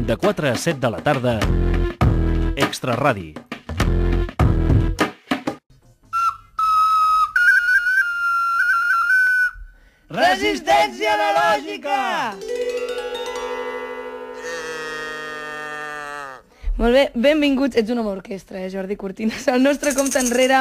De 4 a 7 de la tarda, Extra Radi. Resistència analògica! Molt bé, benvinguts. Ets una orquestra, Jordi Cortines, al nostre compte enrere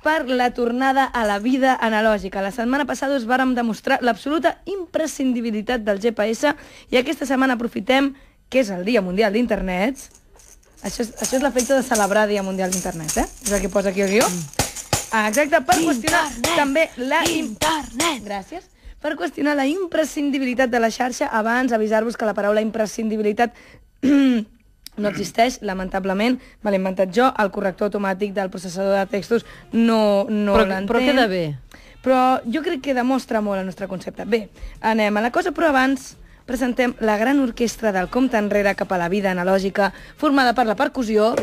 per la tornada a la vida analògica. La setmana passada us vàrem demostrar l'absoluta imprescindibilitat del GPS i aquesta setmana aprofitem que és el Dia Mundial d'Internet. Això és l'efecte de celebrar Dia Mundial d'Internet, És el que posa aquí el guió. Exacte, per qüestionar també la... Internet! Gràcies. Per qüestionar la imprescindibilitat de la xarxa, abans avisar-vos que la paraula imprescindibilitat no existeix, lamentablement, me l'he inventat jo, el corrector automàtic del processador de textos no l'entén. Però queda bé. Però jo crec que demostra molt el nostre concepte. Bé, anem a la cosa, però abans presentem la gran orquestra del compte enrere cap a la vida analògica, formada per la percussió,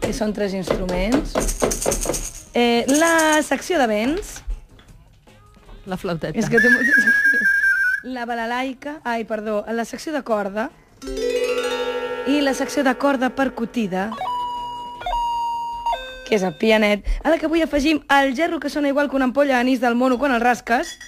que són 3 instruments, la secció de vents, la flauteta. és que té la balalaica, la secció de corda, i la secció de corda percutida, que és el pianet, a la que avui afegim el gerro que sona igual que una ampolla d'anís del mono quan el rasques,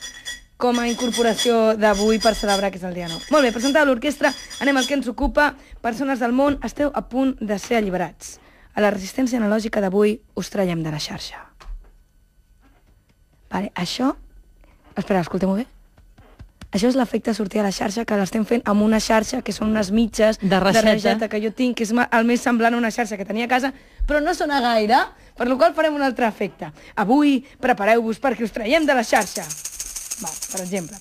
com a incorporació d'avui per celebrar que és el dia 9. Molt bé, presentada l'orquestra, anem al que ens ocupa. Persones del món, esteu a punt de ser alliberats. A la resistència analògica d'avui us traiem de la xarxa. Vale, això... Espera, escolteu-ho bé. Això és l'efecte de sortir a la xarxa, que l'estem fent amb una xarxa, que són unes mitges de reixeta que jo tinc, que és el més semblant a una xarxa que tenia a casa, però no sona gaire, per la qual farem un altre efecte. Avui prepareu-vos perquè us traiem de la xarxa. Va, per exemple.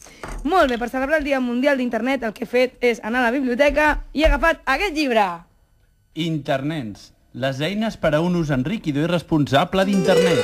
Molt bé, per celebrar el Dia Mundial d'Internet, el que he fet és anar a la biblioteca i he agafat aquest llibre. Internets, les eines per a un ús enriquidor i responsable d'Internet.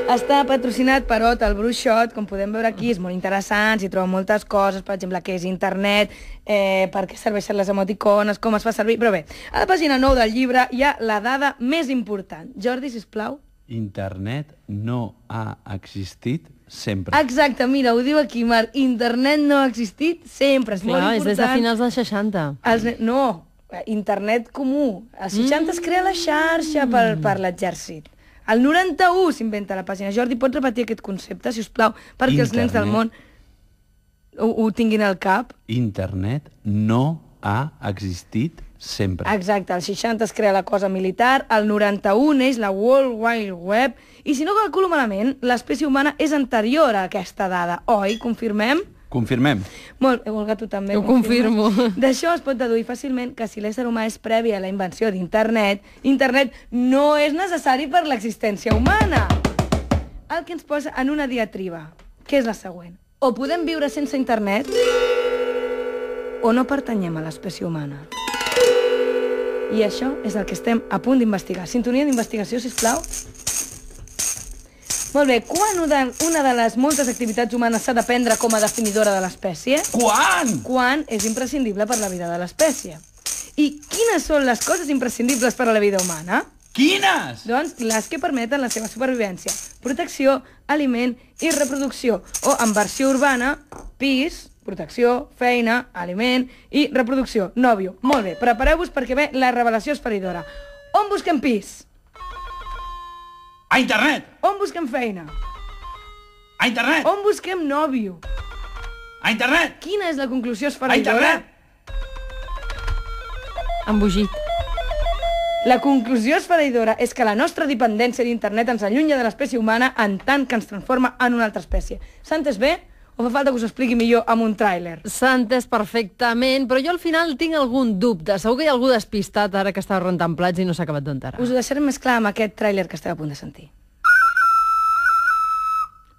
Està patrocinat per Ot, el bruixot, com podem veure aquí, és molt interessant, s'hi troben moltes coses, per exemple, què és internet, per què serveixen les emoticones, com es fa servir... Però bé, a la pàgina 9 del llibre hi ha la dada més important. Jordi, sisplau. Internet no ha existit sempre. Exacte, mira, ho diu aquí, Marc. Internet no ha existit sempre, és molt important. És des de finals dels 60. No, internet comú. Als 60 es crea la xarxa per l'exèrcit. El 91 s'inventa la pàgina. Jordi, pots repetir aquest concepte, si us plau, perquè els nens del món ho tinguin al cap? Internet no ha existit sempre. Exacte, als 60 es crea la cosa militar, el 91 és la World Wide Web, i si no calculo malament, l'espècie humana és anterior a aquesta dada. Oi? Confirmem? Confirmem. Molt, Olga, tu també. Ho confirmo. D'això es pot deduir fàcilment que si l'ésser humà és previ a la invenció d'Internet, Internet no és necessari per l'existència humana. El que ens posa en una diatriba, que és la següent. O podem viure sense Internet, o no pertanyem a l'espècie humana. I això és el que estem a punt d'investigar. Sintonia d'investigació, sisplau. Molt bé, quan una de les moltes activitats humanes s'ha de prendre com a definidora de l'espècie? Quan? Quan és imprescindible per la vida de l'espècie. I quines són les coses imprescindibles per a la vida humana? Quines? Doncs les que permeten la seva supervivència. Protecció, aliment i reproducció. O en versió urbana, pis, protecció, feina, aliment i reproducció. Nòvio. Molt bé, prepareu-vos perquè ve la revelació esfereïdora. On busquem pis? A Internet! On busquem feina? A Internet! On busquem nòvio? A Internet! Quina és la conclusió A esfereïdora? Internet! Embogit. La conclusió esfereïdora és que la nostra dependència d'Internet ens allunya de l'espècie humana en tant que ens transforma en una altra espècie. S'ha entès bé? O fa falta que us ho expliqui millor amb un tràiler? S'ha entès perfectament, però jo al final tinc algun dubte. Segur que hi ha algú despistat ara que estava rentant plats i no s'ha acabat d'enterar. Us ho deixarem més clar amb aquest tràiler que esteu a punt de sentir.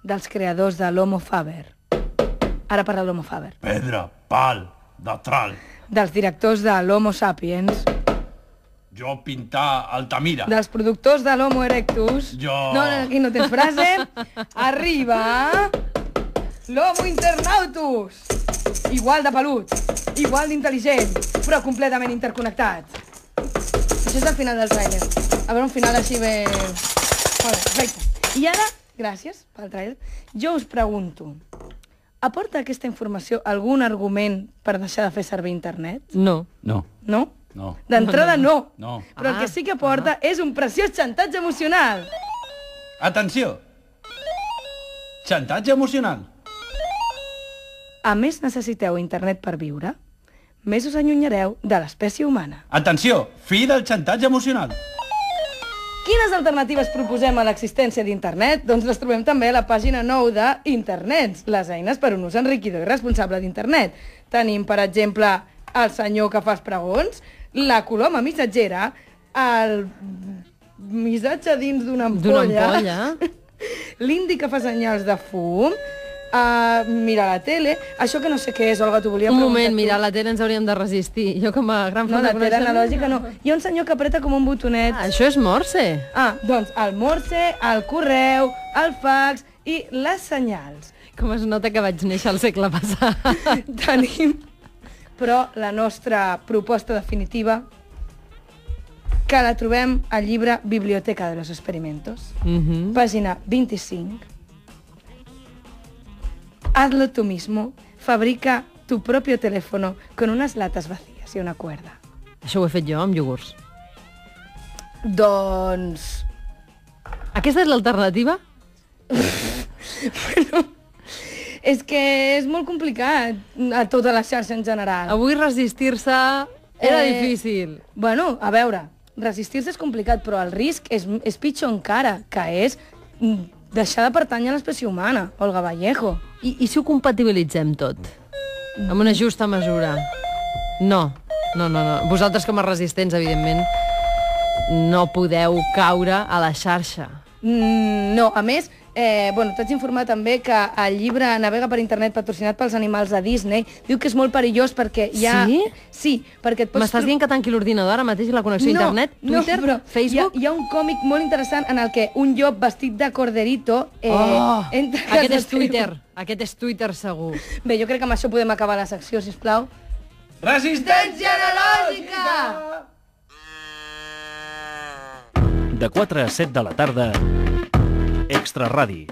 Dels creadors de l'Homo Faber. Ara parla l'Homo Faber. Pedra, pal, de tral. Dels directors de l'Homo Sapiens. Jo pintar Altamira. Dels productors de l'Homo Erectus. Jo... No, aquí no tens frase. Arriba... l'Homo Internautus! Igual de pelut, igual d'intel·ligent, però completament interconnectat. Això és el final del tràiler. A veure, un final així bé... Molt bé, perfecte. I ara, gràcies pel tràiler, jo us pregunto, aporta aquesta informació algun argument per deixar de fer servir internet? No. No. No? No. D'entrada no. No. Però el que sí que porta és un preciós xantatge emocional. Atenció! Xantatge emocional. A més necessiteu internet per viure, més us allunyareu de l'espècie humana. Atenció! Fi del xantatge emocional. Quines alternatives proposem a l'existència d'internet? Doncs les trobem també a la pàgina 9 d'Internets, les eines per un ús enriquidor i responsable d'internet. Tenim, per exemple, el senyor que fa els pregons, la coloma missatgera, el missatge dins d'una ampolla, l'indi que fa senyals de fum, mirar la tele, això que no sé què és, Olga, t'ho volia preguntar. Un moment, mirar la tele ens hauríem de resistir. Jo com a gran No, fan de la tele coneixement... analògica no. Hi ha un senyor que apreta com un botonet. Això és Morse. Doncs el morse, el correu, el fax i les senyals. Com es nota que vaig néixer al segle passat. Tenim, però, la nostra proposta definitiva, que la trobem al llibre Biblioteca de los Experimentos, pàgina 25. Hazlo tú mismo, fabrica tu propio teléfono con unas latas vacías y una cuerda. Això ho he fet jo, amb iogurts. Doncs... Aquesta és l'alternativa? És que és molt complicat a tota la xarxa en general. Avui resistir-se era difícil. Bueno, a veure, resistir-se és complicat, però el risc és pitjor encara, que és deixar de pertànyer a l'espècie humana, Olga Vallejo. I si ho compatibilitzem tot? Amb una justa mesura? No. Vosaltres com a resistents, evidentment, no podeu caure a la xarxa. No, a més, t'haig d'informar també que el llibre Navega per internet patrocinat pels animals de Disney diu que és molt perillós perquè hi ha... Sí? Sí, perquè et pots... M'estàs dient que tanqui l'ordinador ara mateix la connexió a internet? Twitter? No, però Facebook? hi ha un còmic molt interessant en el que un llop vestit de corderito entra a Aquest casa és Twitter. Aquest és Twitter, segur. Bé, jo crec que amb això podem acabar la secció, sisplau. Resistència analògica! De 4 a 7 de la tarda, Extra Radi.